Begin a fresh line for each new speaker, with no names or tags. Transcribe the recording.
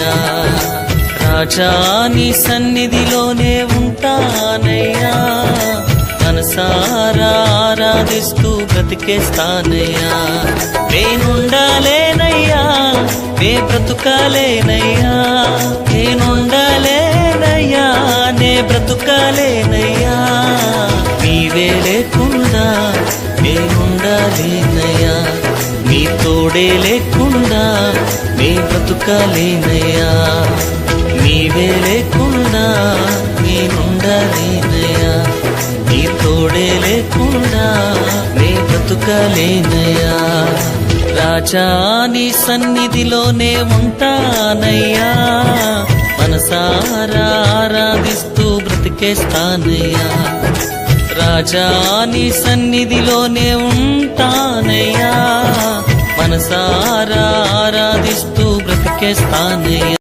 ఉంటానయ్యా. రాజా నీ సన్నిధిలోనే ఉంటానయ్యా, మనసారా ఆరాధిస్తూ బ్రతికేస్తానయ్యా. నేనుండాలేనయ్యా, నే బ్రతుకాలేనయ్యా, నేనుండాలేనయ్యా, నే బ్రతుకాలేనయ్యా. నీవే లేకుండా నేనుండాలేనయ్యా, నీ తోడే లేకుండా నే బ్రతుకాలేనయ్యా. నీవే లేకుండా నేనుండాలేనయ్యా, నీ తోడే లేకుండా నే బ్రతుకాలేనయ్యా. రాజా నీ సన్నిధిలోనే ఉంటానయ్యా, మనసారా ఆరాధిస్తూ బ్రతికేస్తానయ్యా. రాజా నీ సన్నిధిలోనే ఉంటానయ్యా, మనసారా ఆరాధిస్తూ బ్రతికేస్తానయ్యా.